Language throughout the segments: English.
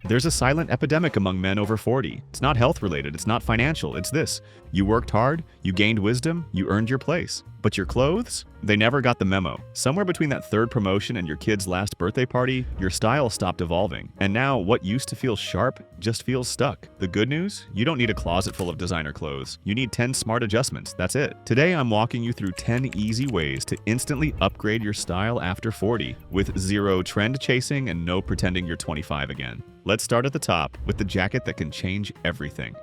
There's a silent epidemic among men over 40. It's not health related, it's not financial, it's this. You worked hard, you gained wisdom, you earned your place. But your clothes? They never got the memo. Somewhere between that third promotion and your kid's last birthday party, your style stopped evolving. And now, what used to feel sharp just feels stuck. The good news? You don't need a closet full of designer clothes. You need 10 smart adjustments, that's it. Today, I'm walking you through 10 easy ways to instantly upgrade your style after 40, with zero trend chasing and no pretending you're 25 again. Let's start at the top with the jacket that can change everything.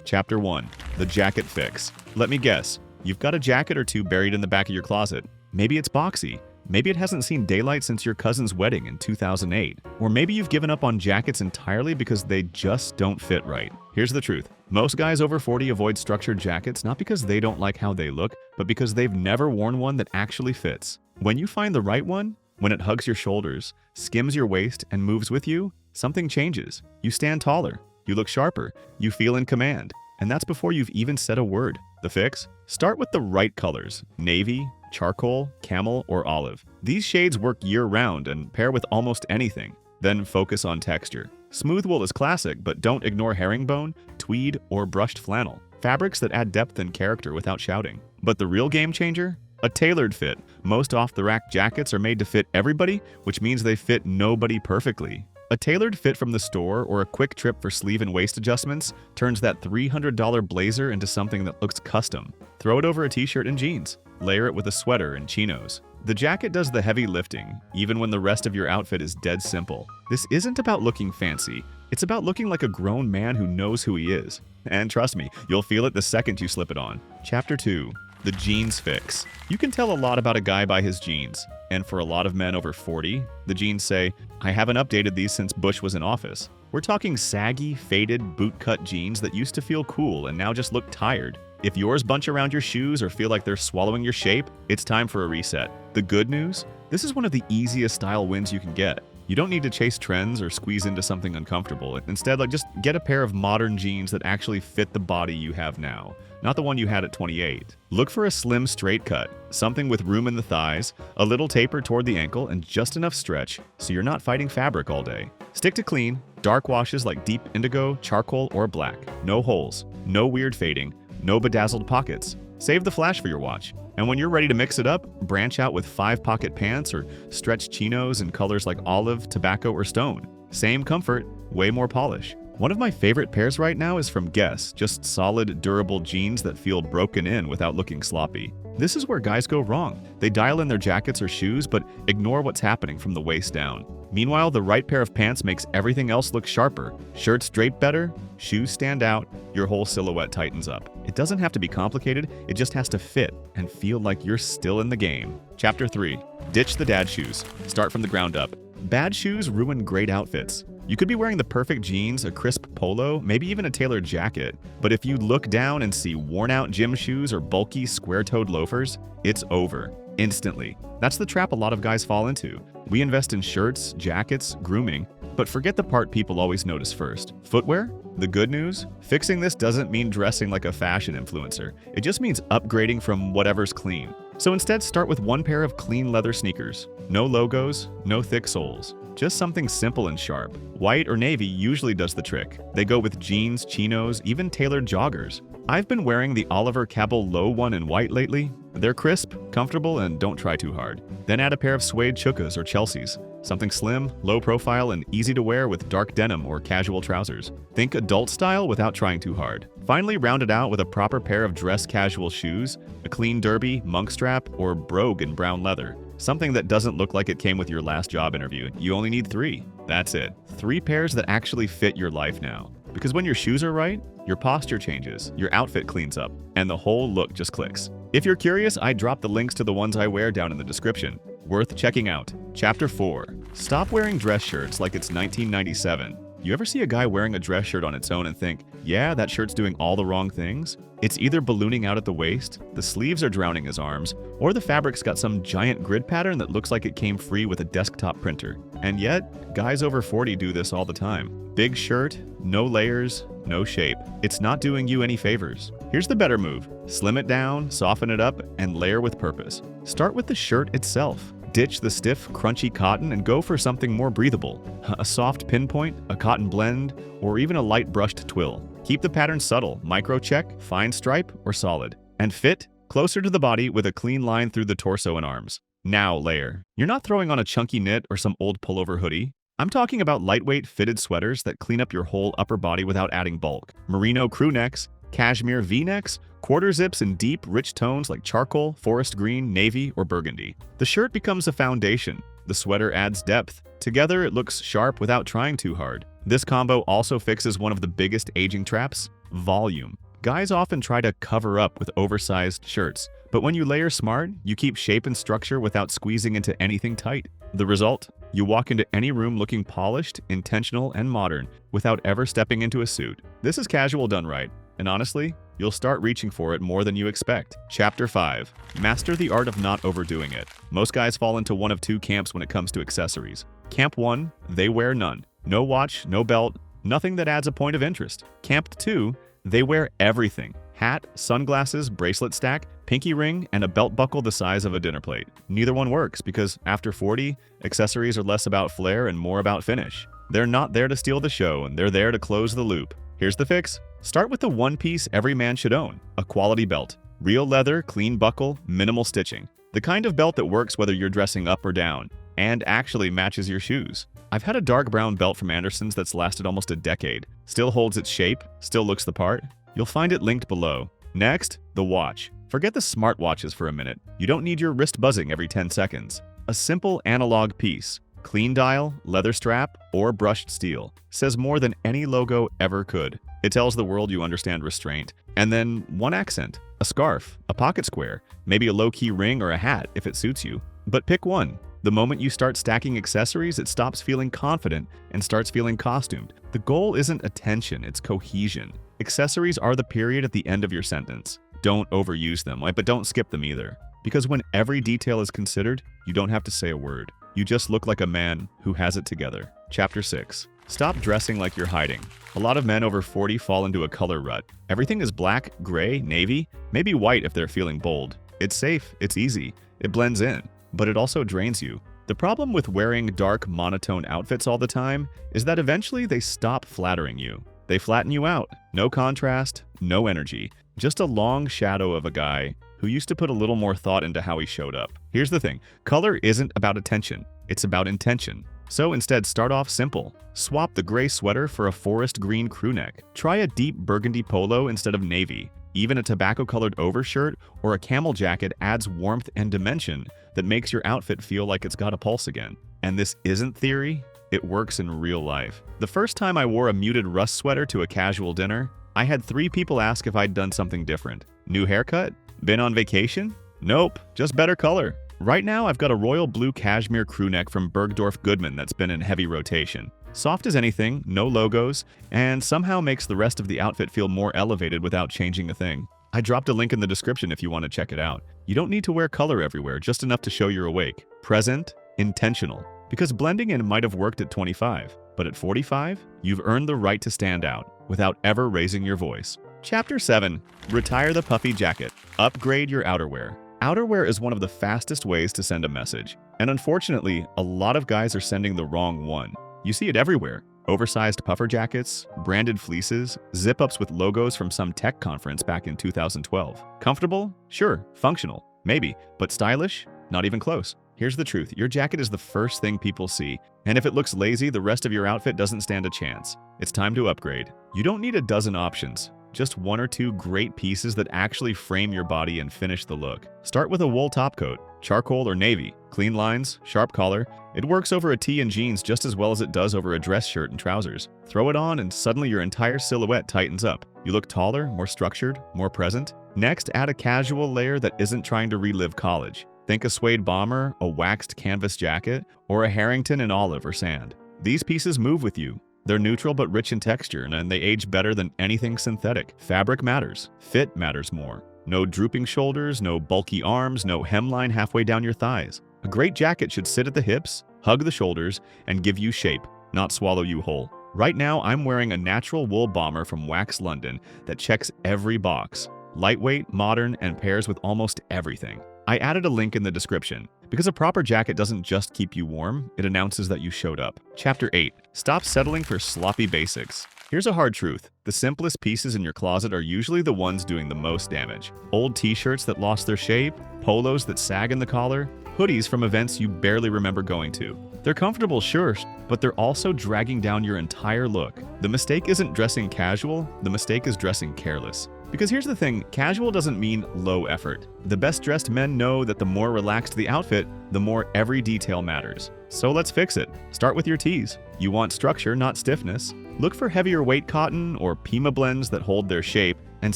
Chapter 1. The Jacket Fix. Let me guess. You've got a jacket or two buried in the back of your closet. Maybe it's boxy. Maybe it hasn't seen daylight since your cousin's wedding in 2008. Or maybe you've given up on jackets entirely because they just don't fit right. Here's the truth. Most guys over 40 avoid structured jackets not because they don't like how they look, but because they've never worn one that actually fits. When you find the right one, when it hugs your shoulders, skims your waist, and moves with you, something changes. You stand taller. You look sharper. You feel in command. And that's before you've even said a word. The fix? Start with the right colors: navy, charcoal, camel, or olive. These shades work year-round and pair with almost anything. Then focus on texture. Smooth wool is classic, but don't ignore herringbone, tweed, or brushed flannel. Fabrics that add depth and character without shouting. But the real game changer? A tailored fit. Most off-the-rack jackets are made to fit everybody, which means they fit nobody perfectly. A tailored fit from the store or a quick trip for sleeve and waist adjustments turns that $300 blazer into something that looks custom. Throw it over a t-shirt and jeans. Layer it with a sweater and chinos. The jacket does the heavy lifting, even when the rest of your outfit is dead simple. This isn't about looking fancy. It's about looking like a grown man who knows who he is. And trust me, you'll feel it the second you slip it on. Chapter 2. The Jeans Fix. You can tell a lot about a guy by his jeans. And for a lot of men over 40, the jeans say, "I haven't updated these since Bush was in office." We're talking saggy, faded, boot-cut jeans that used to feel cool and now just look tired. If yours bunch around your shoes or feel like they're swallowing your shape, it's time for a reset. The good news? This is one of the easiest style wins you can get. You don't need to chase trends or squeeze into something uncomfortable. Instead, just get a pair of modern jeans that actually fit the body you have now, not the one you had at 28. Look for a slim straight cut, something with room in the thighs, a little taper toward the ankle, and just enough stretch so you're not fighting fabric all day. Stick to clean, dark washes like deep indigo, charcoal, or black. No holes, no weird fading, no bedazzled pockets. Save the flash for your watch. And when you're ready to mix it up, branch out with 5-pocket pants or stretched chinos in colors like olive, tobacco, or stone. Same comfort, way more polish. One of my favorite pairs right now is from Guess, just solid, durable jeans that feel broken in without looking sloppy. This is where guys go wrong. They dial in their jackets or shoes, but ignore what's happening from the waist down. Meanwhile, the right pair of pants makes everything else look sharper. Shirts drape better, shoes stand out, your whole silhouette tightens up. It doesn't have to be complicated, it just has to fit and feel like you're still in the game. Chapter 3. Ditch the dad shoes. Start from the ground up. Bad shoes ruin great outfits. You could be wearing the perfect jeans, a crisp polo, maybe even a tailored jacket, but if you look down and see worn-out gym shoes or bulky, square-toed loafers, it's over. Instantly. That's the trap a lot of guys fall into. We invest in shirts, jackets, grooming, but forget the part people always notice first. Footwear? The good news? Fixing this doesn't mean dressing like a fashion influencer. It just means upgrading from whatever's clean. So instead, start with one pair of clean leather sneakers. No logos, no thick soles. Just something simple and sharp. White or navy usually does the trick. They go with jeans, chinos, even tailored joggers. I've been wearing the Oliver Cabell Low one in white lately. They're crisp, comfortable, and don't try too hard. Then add a pair of suede chukkas or Chelseas. Something slim, low profile, and easy to wear with dark denim or casual trousers. Think adult style without trying too hard. Finally, round it out with a proper pair of dress casual shoes, a clean derby, monk strap, or brogue in brown leather. Something that doesn't look like it came with your last job interview. You only need 3. That's it. 3 pairs that actually fit your life now. Because when your shoes are right, your posture changes, your outfit cleans up, and the whole look just clicks. If you're curious, I dropped the links to the ones I wear down in the description. Worth checking out. Chapter 4. Stop wearing dress shirts like it's 1997. You ever see a guy wearing a dress shirt on its own and think, yeah, that shirt's doing all the wrong things? It's either ballooning out at the waist, the sleeves are drowning his arms, or the fabric's got some giant grid pattern that looks like it came free with a desktop printer. And yet, guys over 40 do this all the time. Big shirt, no layers, no shape. It's not doing you any favors. Here's the better move. Slim it down, soften it up, and layer with purpose. Start with the shirt itself. Ditch the stiff, crunchy cotton and go for something more breathable. A soft pinpoint, a cotton blend, or even a light brushed twill. Keep the pattern subtle, micro-check, fine stripe, or solid. And fit, closer to the body with a clean line through the torso and arms. Now layer. You're not throwing on a chunky knit or some old pullover hoodie. I'm talking about lightweight fitted sweaters that clean up your whole upper body without adding bulk. Merino crew necks, cashmere V-necks, quarter zips in deep, rich tones like charcoal, forest green, navy, or burgundy. The shirt becomes a foundation. The sweater adds depth. Together, it looks sharp without trying too hard. This combo also fixes one of the biggest aging traps: volume. Guys often try to cover up with oversized shirts, but when you layer smart, you keep shape and structure without squeezing into anything tight. The result? You walk into any room looking polished, intentional, and modern without ever stepping into a suit. This is casual done right, and honestly, you'll start reaching for it more than you expect. Chapter 5. Master the art of not overdoing it. Most guys fall into one of two camps when it comes to accessories. Camp 1, they wear none. No watch, no belt, nothing that adds a point of interest. Camp 2, they wear everything. Hat, sunglasses, bracelet stack, pinky ring, and a belt buckle the size of a dinner plate. Neither one works because after 40, accessories are less about flair and more about finish. They're not there to steal the show, and they're there to close the loop. Here's the fix. Start with the one piece every man should own: a quality belt. Real leather, clean buckle, minimal stitching. The kind of belt that works whether you're dressing up or down, and actually matches your shoes. I've had a dark brown belt from Anderson's that's lasted almost a decade. Still holds its shape, still looks the part. You'll find it linked below. Next, the watch. Forget the smartwatches for a minute. You don't need your wrist buzzing every 10 seconds. A simple analog piece, clean dial, leather strap, or brushed steel, says more than any logo ever could. It tells the world you understand restraint. And then one accent, a scarf, a pocket square, maybe a low-key ring or a hat if it suits you. But pick one. The moment you start stacking accessories, it stops feeling confident and starts feeling costumed. The goal isn't attention, it's cohesion. Accessories are the period at the end of your sentence. Don't overuse them, but don't skip them either. Because when every detail is considered, you don't have to say a word. You just look like a man who has it together. Chapter 6. Stop dressing like you're hiding. A lot of men over 40 fall into a color rut. Everything is black, gray, navy, maybe white if they're feeling bold. It's safe, it's easy, it blends in, but it also drains you. The problem with wearing dark, monotone outfits all the time is that eventually they stop flattering you. They flatten you out. No contrast, no energy. Just a long shadow of a guy who used to put a little more thought into how he showed up. Here's the thing. Color isn't about attention. It's about intention. So instead, start off simple. Swap the gray sweater for a forest green crew neck. Try a deep burgundy polo instead of navy. Even a tobacco-colored overshirt or a camel jacket adds warmth and dimension that makes your outfit feel like it's got a pulse again. And this isn't theory. It works in real life. The first time I wore a muted rust sweater to a casual dinner, I had 3 people ask if I'd done something different. New haircut? Been on vacation? Nope, just better color. Right now, I've got a royal blue cashmere crew neck from Bergdorf Goodman that's been in heavy rotation. Soft as anything, no logos, and somehow makes the rest of the outfit feel more elevated without changing a thing. I dropped a link in the description if you want to check it out. You don't need to wear color everywhere, just enough to show you're awake. Present, intentional. Because blending in might have worked at 25, but at 45, you've earned the right to stand out without ever raising your voice. Chapter 7. Retire the puffy jacket. Upgrade your outerwear. Outerwear is one of the fastest ways to send a message, and unfortunately, a lot of guys are sending the wrong one. You see it everywhere. Oversized puffer jackets, branded fleeces, zip-ups with logos from some tech conference back in 2012. Comfortable? Sure. Functional? Maybe. But stylish? Not even close. Here's the truth. Your jacket is the first thing people see, and if it looks lazy, the rest of your outfit doesn't stand a chance. It's time to upgrade. You don't need a dozen options. Just 1 or 2 great pieces that actually frame your body and finish the look. Start with a wool topcoat, charcoal or navy, clean lines, sharp collar. It works over a tee and jeans just as well as it does over a dress shirt and trousers. Throw it on and suddenly your entire silhouette tightens up. You look taller, more structured, more present. Next, add a casual layer that isn't trying to relive college. Think a suede bomber, a waxed canvas jacket, or a Harrington in olive or sand. These pieces move with you. They're neutral but rich in texture, and they age better than anything synthetic. Fabric matters. Fit matters more. No drooping shoulders, no bulky arms, no hemline halfway down your thighs. A great jacket should sit at the hips, hug the shoulders, and give you shape, not swallow you whole. Right now, I'm wearing a natural wool bomber from Wax London that checks every box. Lightweight, modern, and pairs with almost everything. I added a link in the description. Because a proper jacket doesn't just keep you warm, it announces that you showed up. Chapter 8. Stop settling for sloppy basics. Here's a hard truth. The simplest pieces in your closet are usually the ones doing the most damage. Old t-shirts that lost their shape, polos that sag in the collar, hoodies from events you barely remember going to. They're comfortable, sure, but they're also dragging down your entire look. The mistake isn't dressing casual, the mistake is dressing careless. Because here's the thing, casual doesn't mean low effort. The best dressed men know that the more relaxed the outfit, the more every detail matters. So let's fix it. Start with your tees. You want structure, not stiffness. Look for heavier weight cotton or Pima blends that hold their shape and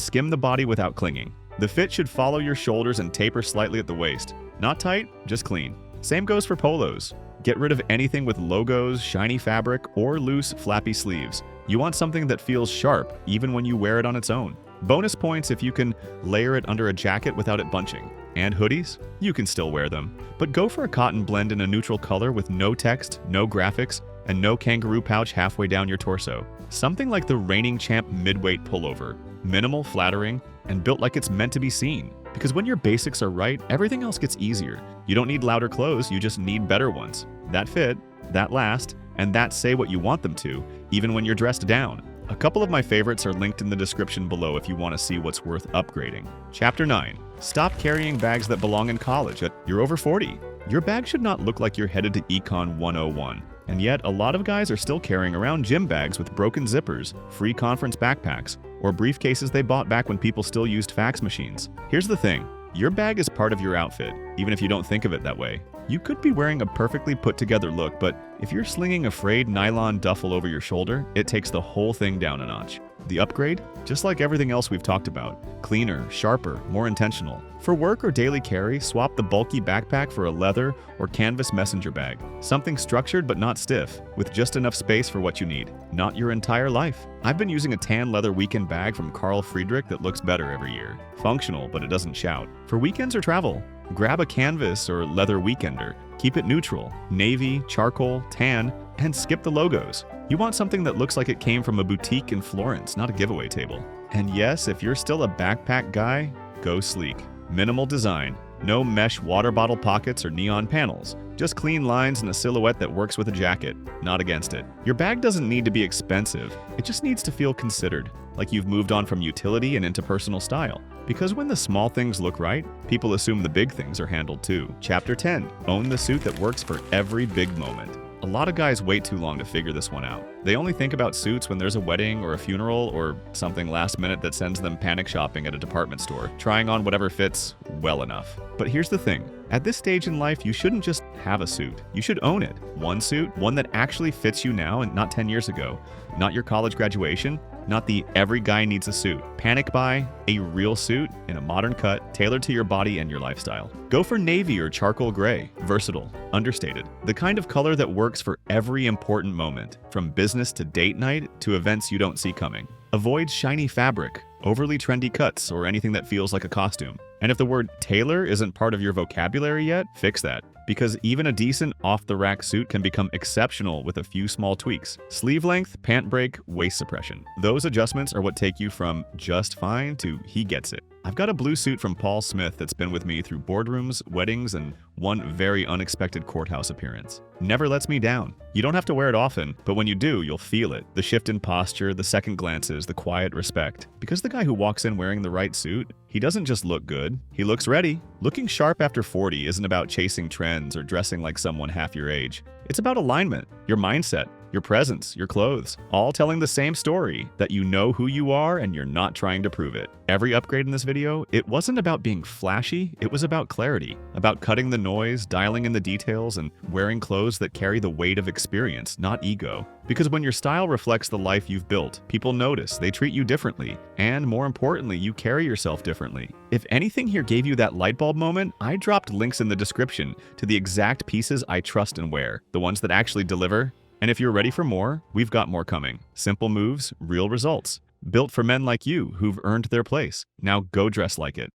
skim the body without clinging. The fit should follow your shoulders and taper slightly at the waist. Not tight, just clean. Same goes for polos. Get rid of anything with logos, shiny fabric, or loose, flappy sleeves. You want something that feels sharp, even when you wear it on its own. Bonus points if you can layer it under a jacket without it bunching. And hoodies? You can still wear them. But go for a cotton blend in a neutral color with no text, no graphics, and no kangaroo pouch halfway down your torso. Something like the Reigning Champ midweight pullover. Minimal, flattering, and built like it's meant to be seen. Because when your basics are right, everything else gets easier. You don't need louder clothes, you just need better ones. That fit, that last, and that say what you want them to, even when you're dressed down. A couple of my favorites are linked in the description below if you want to see what's worth upgrading. Chapter 9. Stop carrying bags that belong in college. You're over 40. Your bag should not look like you're headed to Econ 101. And yet, a lot of guys are still carrying around gym bags with broken zippers, free conference backpacks, or briefcases they bought back when people still used fax machines. Here's the thing. Your bag is part of your outfit, even if you don't think of it that way. You could be wearing a perfectly put-together look, but if you're slinging a frayed nylon duffel over your shoulder, it takes the whole thing down a notch. The upgrade? Just like everything else we've talked about. Cleaner, sharper, more intentional. For work or daily carry, swap the bulky backpack for a leather or canvas messenger bag. Something structured but not stiff, with just enough space for what you need. Not your entire life. I've been using a tan leather weekend bag from Carl Friedrich that looks better every year. Functional, but it doesn't shout. For weekends or travel, grab a canvas or leather weekender. Keep it neutral, navy, charcoal, tan, and skip the logos. You want something that looks like it came from a boutique in Florence, not a giveaway table. And yes, if you're still a backpack guy, go sleek. Minimal design, no mesh water bottle pockets or neon panels. Just clean lines and a silhouette that works with a jacket. Not against it. Your bag doesn't need to be expensive. It just needs to feel considered, like you've moved on from utility and into personal style. Because when the small things look right, people assume the big things are handled too. Chapter 10. Own the suit that works for every big moment. A lot of guys wait too long to figure this one out. They only think about suits when there's a wedding or a funeral or something last minute that sends them panic shopping at a department store, trying on whatever fits well enough. But here's the thing. At this stage in life, you shouldn't just have a suit. You should own it. One suit, one that actually fits you now and not 10 years ago. Not your college graduation, not the every guy needs a suit. Panic buy a real suit in a modern cut, tailored to your body and your lifestyle. Go for navy or charcoal gray. Versatile, understated. The kind of color that works for every important moment, from business to date night to events you don't see coming. Avoid shiny fabric, overly trendy cuts, or anything that feels like a costume. And if the word tailor isn't part of your vocabulary yet, fix that. Because even a decent off-the-rack suit can become exceptional with a few small tweaks. Sleeve length, pant break, waist suppression. Those adjustments are what take you from just fine to he gets it. I've got a blue suit from Paul Smith that's been with me through boardrooms, weddings, and one very unexpected courthouse appearance. Never lets me down. You don't have to wear it often, but when you do, you'll feel it. The shift in posture, the second glances, the quiet respect. Because the guy who walks in wearing the right suit, he doesn't just look good, he looks ready. Looking sharp after 40 isn't about chasing trends or dressing like someone half your age. It's about alignment, your mindset, your presence, your clothes, all telling the same story, that you know who you are and you're not trying to prove it. Every upgrade in this video, it wasn't about being flashy, it was about clarity, about cutting the noise, dialing in the details, and wearing clothes that carry the weight of experience, not ego. Because when your style reflects the life you've built, people notice, they treat you differently, and more importantly, you carry yourself differently. If anything here gave you that light bulb moment, I dropped links in the description to the exact pieces I trust and wear, the ones that actually deliver. And if you're ready for more, we've got more coming. Simple moves, real results. Built for men like you who've earned their place. Now go dress like it.